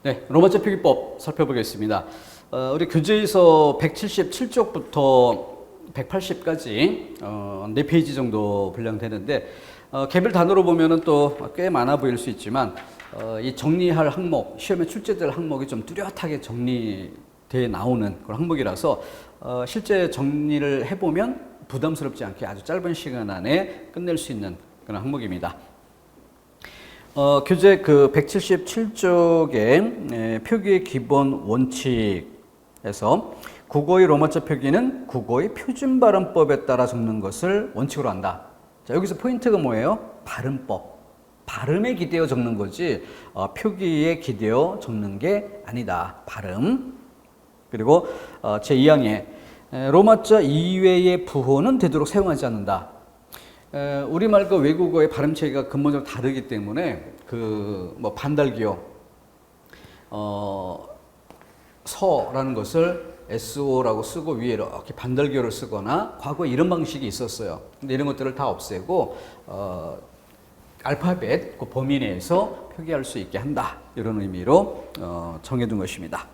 네, 로마자 표기법 살펴보겠습니다. 우리 교재에서 177쪽부터 180까지 4페이지 정도 분량되는데 개별 단어로 보면은 또 꽤 많아 보일 수 있지만 이 정리할 항목, 시험에 출제될 항목이 좀 뚜렷하게 정리돼 나오는 그런 항목이라서 실제 정리를 해보면 부담스럽지 않게 아주 짧은 시간 안에 끝낼 수 있는 그런 항목입니다. 교재 그 177쪽의 표기의 기본 원칙에서 국어의 로마자 표기는 국어의 표준 발음법에 따라 적는 것을 원칙으로 한다. 자, 여기서 포인트가 뭐예요? 발음법. 발음에 기대어 적는 거지 표기에 기대어 적는 게 아니다. 발음. 그리고 제2항에 로마자 이외의 부호는 되도록 사용하지 않는다. 우리말과 외국어의 발음 체계가 근본적으로 다르기 때문에 뭐 반달기어 서라는 것을 SO라고 쓰고 위에 이렇게 반달기어를 쓰거나 과거에 이런 방식이 있었어요. 근데 이런 것들을 다 없애고 알파벳 그 범위 내에서 표기할 수 있게 한다. 이런 의미로 정해둔 것입니다.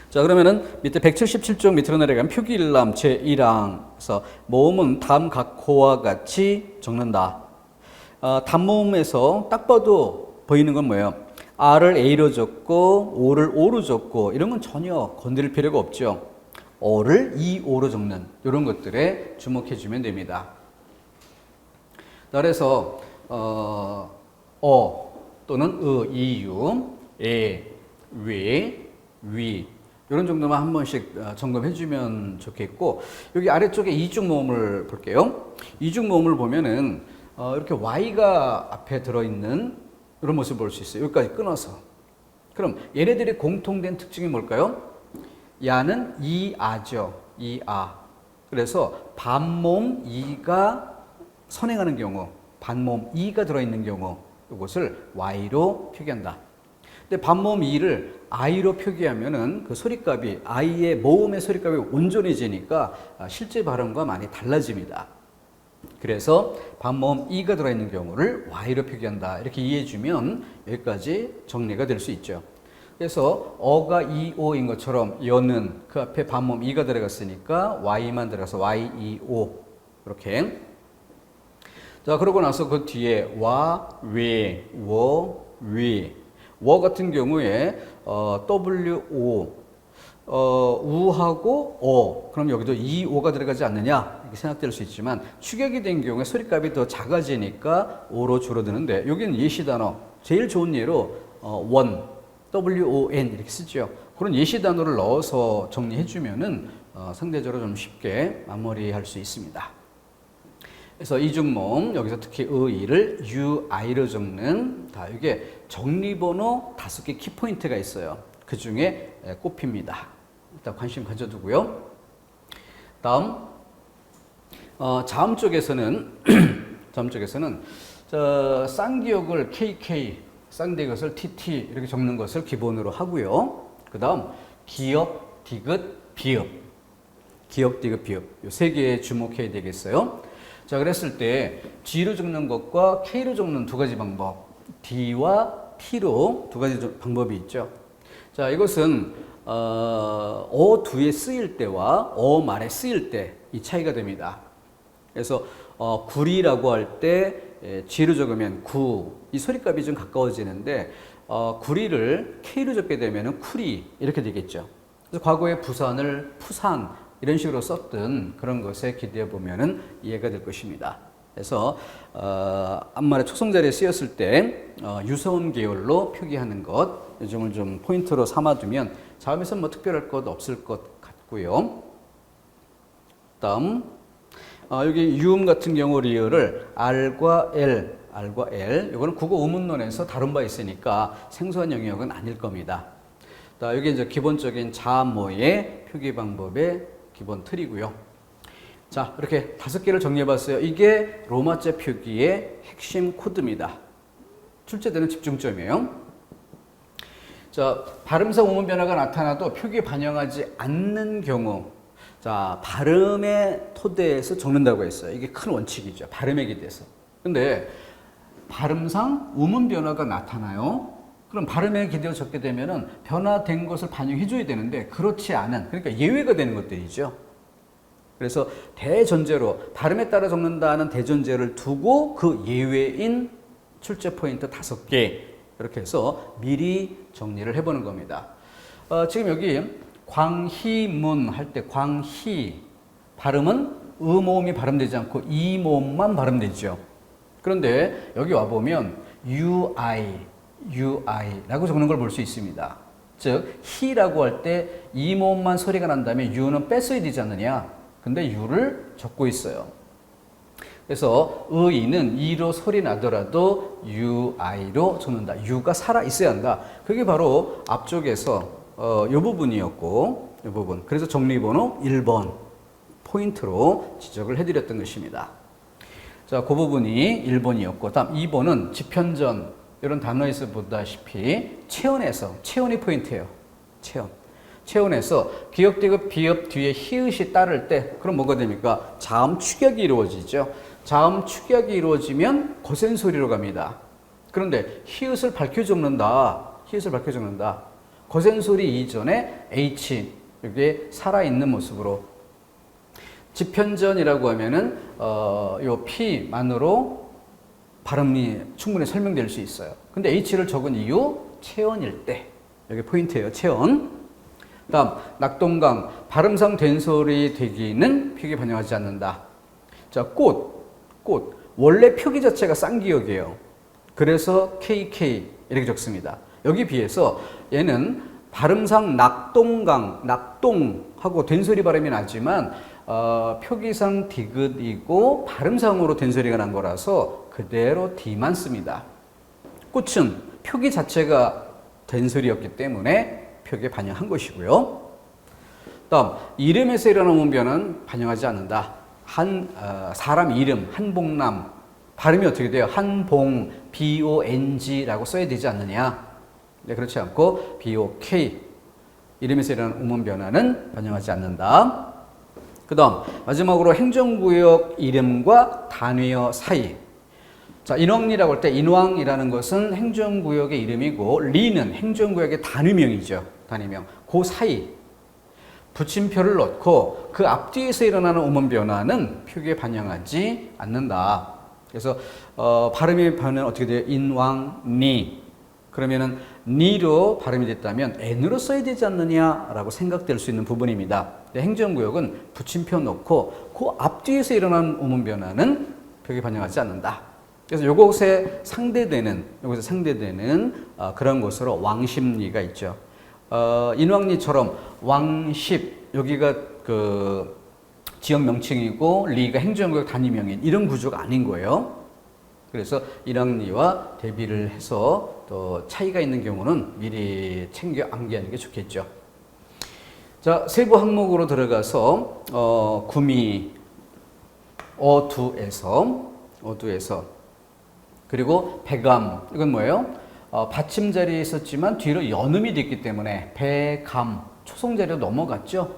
자, 그러면은 밑에 177쪽 밑으로 내려가면 표기일람 제1항에서 모음은 다음 각호와 같이 적는다. 단모음에서 딱 봐도 보이는 건 뭐예요? R을 A로 적고 O를 O로 적고 이런 건 전혀 건드릴 필요가 없죠. O를 EO로 적는 이런 것들에 주목해 주면 됩니다. 그래서 또는 이유, 위 이런 정도만 한 번씩 점검해 주면 좋겠고, 여기 아래쪽에 이중 모음을 볼게요. 이중 모음을 보면은 이렇게 Y가 앞에 들어있는 이런 모습을 볼 수 있어요. 여기까지 끊어서. 그럼 얘네들의 공통된 특징이 뭘까요? 야는 이아죠. 이아. 그래서 반모음 이가 선행하는 경우, 반모음 이가 들어있는 경우 이것을 Y로 표기한다. 근데 반모음 이를 I로 표기하면은 그 소리값이 I의 모음의 소리값이 온전해지니까 실제 발음과 많이 달라집니다. 그래서 반모음 이가 들어있는 경우를 Y로 표기한다. 이렇게 이해해주면 여기까지 정리가 될 수 있죠. 그래서 어가 이오인 것처럼 여는 그 앞에 반모음 이가 들어갔으니까 Y만 들어가서 Y, 이, 오 이렇게. 자, 그러고 나서 그 뒤에 와, 왜, 워, 위. 워 같은 경우에 W, O, 우하고 그럼 여기도 이, 오가 들어가지 않느냐 이렇게 생각될 수 있지만 축약이 된 경우에 소리값이 더 작아지니까 오로 줄어드는데 여기는 예시 단어 제일 좋은 예로 원, WON 이렇게 쓰죠. 그런 예시 단어를 넣어서 정리해 주면은 상대적으로 좀 쉽게 마무리할 수 있습니다. 그래서 이중모음 여기서 특히 의를 UI로 적는 이게 정리번호 5개 키포인트가 있어요. 그 중에 꼽힙니다. 일단 관심 가져두고요. 다음 자음 쪽에서는 쌍기역을 KK, 쌍디귿을 TT 이렇게 적는 것을 기본으로 하고요. 그 다음 기역, 디귿, 비읍, 기역, 디귿, 비읍 이 세 개에 주목해야 되겠어요. 자, 그랬을 때 G로 적는 것과 K로 적는 두 가지 방법, D와 T로 두 가지 방법이 있죠. 자, 이것은 뒤에 쓰일 때와 말에 쓰일 때 이 차이가 됩니다. 그래서 구리라고 할 때 G로 적으면 구, 이 소리값이 좀 가까워지는데 구리를 K로 적게 되면 쿠리 이렇게 되겠죠. 그래서 과거에 부산을 푸산 이런 식으로 썼던 그런 것에 기대해 보면은 이해가 될 것입니다. 그래서 앞말의 초성자리에 쓰였을 때 유서음 계열로 표기하는 것, 이 점을 좀 포인트로 삼아두면 자음에서 뭐 특별할 것 없을 것 같고요. 다음 여기 유음 같은 경우 리을을 R과 L, 이거는 국어 우문론에서 다룬 바 있으니까 생소한 영역은 아닐 겁니다. 여기 이제 기본적인 자모의 표기 방법의 기본 틀이고요. 자, 이렇게 5개를 정리해봤어요. 이게 로마자 표기의 핵심 코드입니다. 출제되는 집중점이에요. 자, 발음상 우문 변화가 나타나도 표기에 반영하지 않는 경우, 자, 발음의 토대에서 적는다고 했어요. 이게 큰 원칙이죠. 발음에 기대서. 근데 발음상 우문 변화가 나타나요. 그럼 발음의 기대가 적게 되면은 변화된 것을 반영해 줘야 되는데 그렇지 않은, 그러니까 예외가 되는 것들이죠. 그래서 대전제로 발음에 따라 적는다는 대전제를 두고 그 예외인 출제 포인트 5개 이렇게 해서 미리 정리를 해보는 겁니다. 지금 여기 광희문 할 때 광희 발음은 음모음이 발음되지 않고 이모음만 발음되죠. 그런데 여기 와보면 UI라고 적는 걸 볼 수 있습니다. 즉 히라고 할 때 이모음만 소리가 난 다음에 U는 뺐어야 되지 않느냐. 근데 U를 적고 있어요. 그래서 의는 이로 소리 나더라도 UI로 적는다. U가 살아 있어야 한다. 그게 바로 앞쪽에서 이 부분이었고, 이 부분. 그래서 정리번호 1번 포인트로 지적을 해드렸던 것입니다. 자, 그 부분이 1번이었고, 다음 2번은 지편전 이런 단어에서 보다시피 체온이 포인트예요. 체온에서 기역, 디귿, 비읍 뒤에 히읗이 따를 때 그럼 뭐가 됩니까? 자음 축약이 이루어지죠. 자음 축약이 이루어지면 거센 소리로 갑니다. 그런데 히읗을 밝혀 적는다. 거센 소리 이전에 H, 이게 살아있는 모습으로. 지편전이라고 하면은, 요 P만으로 발음이 충분히 설명될 수 있어요. 근데 H를 적은 이유, 체온일 때. 여기 포인트예요, 체온. 다음, 낙동강. 발음상 된소리 되기는 표기 반영하지 않는다. 자, 꽃. 원래 표기 자체가 쌍기역이에요. 그래서 KK 이렇게 적습니다. 여기 비해서 얘는 발음상 낙동하고 된소리 발음이 나지만 표기상 디귿이고 발음상으로 된소리가 난 거라서 그대로 D만 씁니다. 꽃은 표기 자체가 된소리였기 때문에 표기에 반영한 것이고요. 다음, 이름에서 일어나는 변은 반영하지 않는다. 사람 이름, 한봉남. 발음이 어떻게 돼요? 한봉, BONG라고 써야 되지 않느냐? 네, 그렇지 않고 BOK. 이름에서 일어나는 음원 변화는 반영하지 않는다. 그 다음, 마지막으로 행정구역 이름과 단위어 사이. 자, 인왕리라고 할 때 인왕이라는 것은 행정구역의 이름이고 리는 행정구역의 단위명이죠. 단위명. 그 사이. 붙임표를 넣고 그 앞뒤에서 일어나는 음원 변화는 표기에 반영하지 않는다. 그래서 발음의 변화는 어떻게 돼요? 인왕니. 그러면은 니로 발음이 됐다면 n으로 써야 되지 않느냐라고 생각될 수 있는 부분입니다. 행정구역은 붙임표 넣고 그 앞뒤에서 일어나는 음원 변화는 표기에 반영하지 않는다. 그래서 요것에 상대되는 그런 것으로 왕십리가 있죠. 인왕리처럼 왕십, 여기가 그 지역 명칭이고 리가 행정구역 단위명인 이런 구조가 아닌 거예요. 그래서 인왕리와 대비를 해서 또 차이가 있는 경우는 미리 챙겨 암기하는 게 좋겠죠. 자, 세부 항목으로 들어가서 구미 어두에서 그리고 배감, 이건 뭐예요? 받침 자리에 있었지만 뒤로 연음이 됐기 때문에 배감, 초성 자리로 넘어갔죠.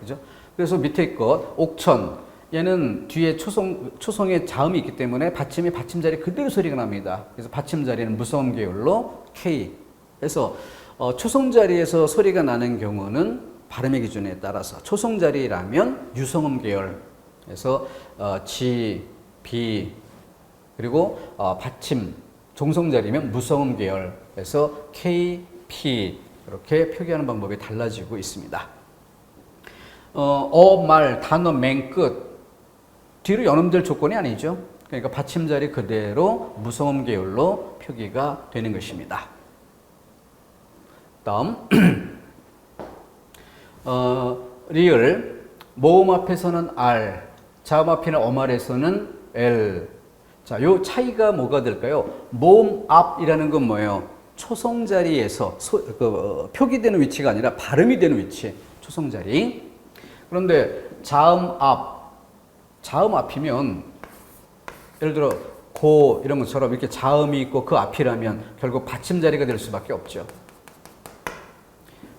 그죠? 그래서 밑에 것 옥천, 얘는 뒤에 초성에 자음이 있기 때문에 받침이 받침 자리 그대로 소리가 납니다. 그래서 받침 자리는 무서움 계열로 K. 그래서 초성 자리에서 소리가 나는 경우는 발음의 기준에 따라서 초성 자리라면 유성음 계열. 그래서 G, B 그리고 받침 종성 자리면 무성음 계열에서 K, P 이렇게 표기하는 방법이 달라지고 있습니다. 말, 단어, 맨 끝 뒤로 연음될 조건이 아니죠. 그러니까 받침 자리 그대로 무성음 계열로 표기가 되는 것입니다. 다음 리을 모음 앞에서는 R, 자음 앞이나 어말에서는 L. 자, 요 차이가 뭐가 될까요? 모음 앞이라는 건 뭐예요? 초성 자리에서 표기되는 위치가 아니라 발음이 되는 위치, 초성 자리. 그런데 자음 앞이면 예를 들어 고 이런 것처럼 이렇게 자음이 있고 그 앞이라면 결국 받침 자리가 될 수밖에 없죠.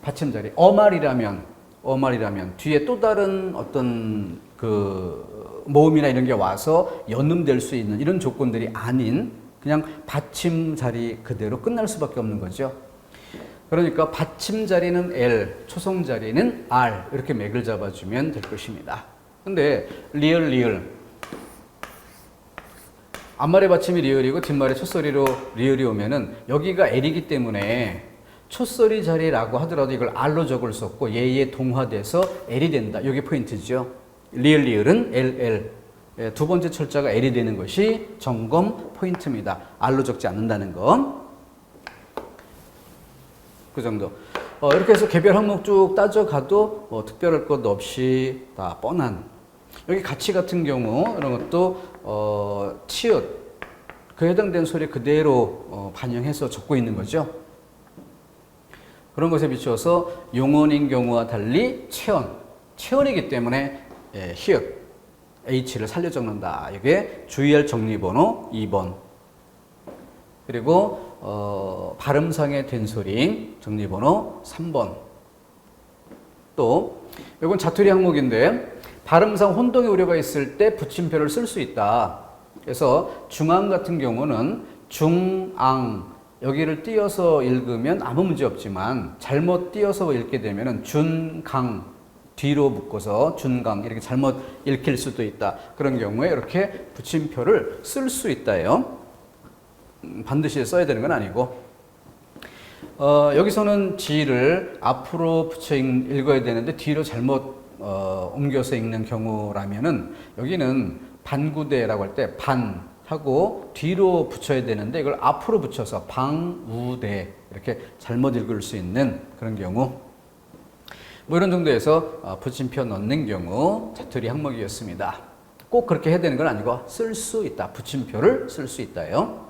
받침 자리. 어말이라면 뒤에 또 다른 어떤 그 모음이나 이런 게 와서 연음될 수 있는 이런 조건들이 아닌 그냥 받침 자리 그대로 끝날 수밖에 없는 거죠. 그러니까 받침 자리는 L, 초성 자리는 R 이렇게 맥을 잡아주면 될 것입니다. 근데 리을 앞말의 받침이 리을이고 뒷말의 첫소리로 리을이 오면은 여기가 L이기 때문에 첫소리 자리라고 하더라도 이걸 R로 적을 수 없고 얘에 동화돼서 L이 된다. 이게 포인트죠. 리을은 LL. 두 번째 철자가 L이 되는 것이 점검 포인트입니다. R로 적지 않는다는 거. 그 정도. 이렇게 해서 개별 항목 쭉 따져가도 특별할 것 없이 다 뻔한. 여기 가치 같은 경우 이런 것도 치읓 그 해당된 소리 그대로 반영해서 적고 있는 거죠. 그런 것에 비추어서 용언인 경우와 달리 체언이기 때문에 히읗 H를 살려 적는다. 이게 주의할 정리번호 2번. 그리고 발음상의 된소리 정리번호 3번. 또 이건 자투리 항목인데 발음상 혼동의 우려가 있을 때 붙임표를 쓸 수 있다. 그래서 중앙 같은 경우는 중앙 여기를 띄어서 읽으면 아무 문제 없지만 잘못 띄어서 읽게 되면 준강 뒤로 묶어서 준강 이렇게 잘못 읽힐 수도 있다. 그런 경우에 이렇게 붙임표를 쓸 수 있다요. 반드시 써야 되는 건 아니고 여기서는 지를 앞으로 붙여 읽어야 되는데 뒤로 잘못 옮겨서 읽는 경우라면은 여기는 반구대라고 할 때 반하고 뒤로 붙여야 되는데 이걸 앞으로 붙여서 방우대 이렇게 잘못 읽을 수 있는 그런 경우 뭐 이런 정도에서 붙임표 넣는 경우 자투리 항목이었습니다. 꼭 그렇게 해야 되는 건 아니고 쓸 수 있다. 붙임표를 쓸 수 있다요.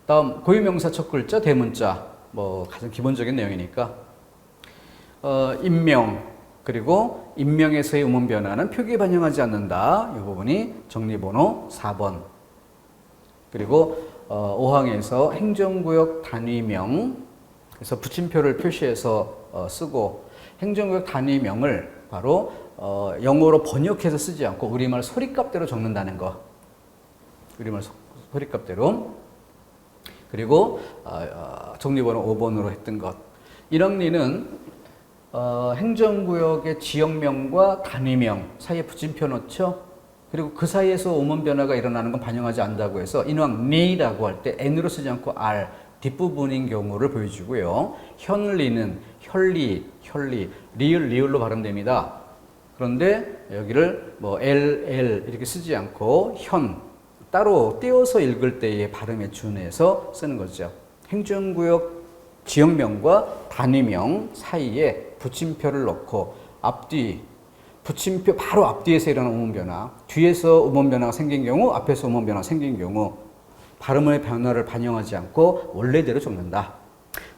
다음 고유명사 첫 글자 대문자 뭐 가장 기본적인 내용이니까 임명 그리고 임명에서의 음운 변화는 표기에 반영하지 않는다. 이 부분이 정리번호 4번. 그리고 5항에서 행정구역 단위명 그래서 붙임표를 표시해서 쓰고 행정구역 단위명을 바로 영어로 번역해서 쓰지 않고 우리말 소리값대로 적는다는 거. 우리말 소리값대로. 그리고 정리번호 5번으로 했던 것. 1학리는 행정구역의 지역명과 단위명 사이에 붙임표 넣죠. 그리고 그 사이에서 음운 변화가 일어나는 건 반영하지 않는다고 해서 인왕리라고 할 때 N으로 쓰지 않고 R 뒷부분인 경우를 보여주고요. 현리는 혈리, 리을로 발음됩니다. 그런데 여기를 뭐 LL 이렇게 쓰지 않고 현 따로 띄어서 읽을 때의 발음에 준해서 쓰는 거죠. 행정구역 지역명과 단위명 사이에 붙임표를 넣고 앞뒤 붙임표 바로 앞뒤에서 일어나는 음운 변화, 뒤에서 음운 변화가 생긴 경우, 앞에서 음운 변화가 생긴 경우 발음의 변화를 반영하지 않고 원래대로 적는다.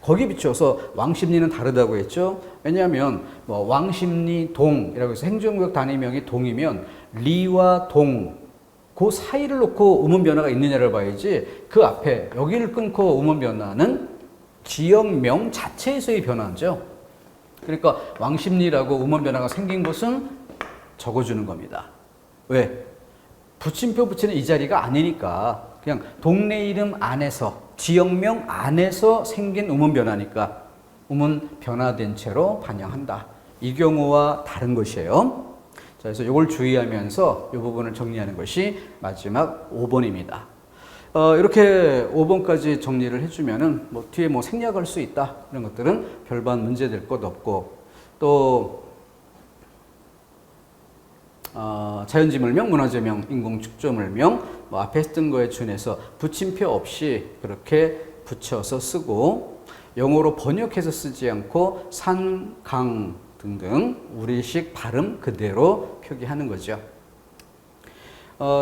거기에 비추어서 왕십리는 다르다고 했죠. 왜냐하면 뭐 왕십리 동이라고 해서 행정구역 단위명이 동이면 리와 동 그 사이를 놓고 음운 변화가 있느냐를 봐야지 그 앞에 여기를 끊고 음운 변화는 지역명 자체에서의 변화죠. 그러니까 왕십리라고 음운 변화가 생긴 곳은 적어주는 겁니다. 왜? 붙임표 붙이는 이 자리가 아니니까 그냥 동네 이름 안에서 지역명 안에서 생긴 음운 변화니까 음운 변화된 채로 반영한다. 이 경우와 다른 것이에요. 자, 그래서 이걸 주의하면서 이 부분을 정리하는 것이 마지막 5번입니다. 이렇게 5번까지 정리를 해주면은 뭐 뒤에 뭐 생략할 수 있다 이런 것들은 별반 문제 될 것 없고 또 자연지물명, 문화재명, 인공축조물명 뭐 앞에 했던 거에 준해서 붙임표 없이 그렇게 붙여서 쓰고 영어로 번역해서 쓰지 않고 산, 강 등등 우리식 발음 그대로 표기하는 거죠.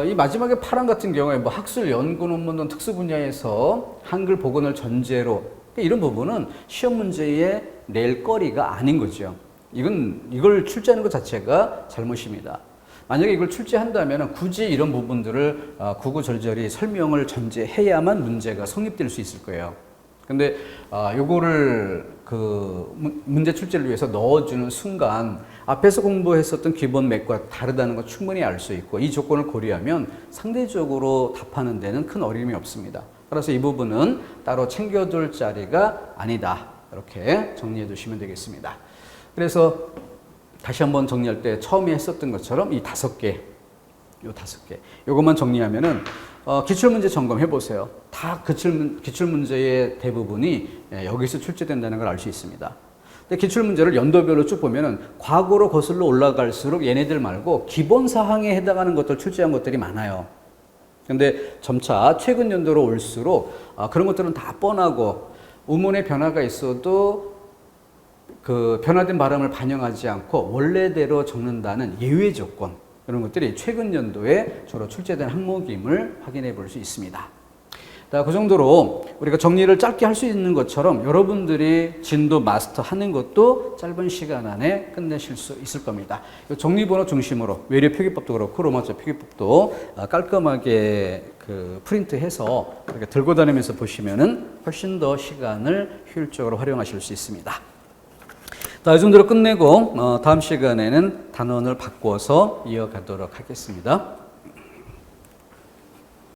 이 마지막에 파란 같은 경우에 뭐 학술 연구 논문 등 특수 분야에서 한글 복원을 전제로 이런 부분은 시험 문제에 낼 거리가 아닌 거죠. 이걸 출제하는 것 자체가 잘못입니다. 만약에 이걸 출제한다면 굳이 이런 부분들을 구구절절히 설명을 전제해야만 문제가 성립될 수 있을 거예요. 근데 요거를 그 문제 출제를 위해서 넣어주는 순간 앞에서 공부했었던 기본 맥과 다르다는 거 충분히 알 수 있고 이 조건을 고려하면 상대적으로 답하는 데는 큰 어려움이 없습니다. 따라서 이 부분은 따로 챙겨둘 자리가 아니다. 이렇게 정리해 두시면 되겠습니다. 그래서 다시 한번 정리할 때 처음에 했었던 것처럼 이 5개, 요 5개, 요것만 정리하면은 기출문제 점검해 보세요. 다 기출문제의 대부분이 여기서 출제된다는 걸 알 수 있습니다. 근데 기출문제를 연도별로 쭉 보면은 과거로 거슬러 올라갈수록 얘네들 말고 기본 사항에 해당하는 것들 출제한 것들이 많아요. 근데 점차 최근 연도로 올수록 그런 것들은 다 뻔하고 우문의 변화가 있어도 그 변화된 발음을 반영하지 않고 원래대로 적는다는 예외 조건, 이런 것들이 최근 연도에 주로 출제된 항목임을 확인해 볼 수 있습니다. 그 정도로 우리가 정리를 짧게 할 수 있는 것처럼 여러분들이 진도 마스터하는 것도 짧은 시간 안에 끝내실 수 있을 겁니다. 정리번호 중심으로 외래 표기법도 그렇고 로마자 표기법도 깔끔하게 그 프린트해서 이렇게 들고 다니면서 보시면은 훨씬 더 시간을 효율적으로 활용하실 수 있습니다. 이 정도로 끝내고 다음 시간에는 단원을 바꿔서 이어가도록 하겠습니다.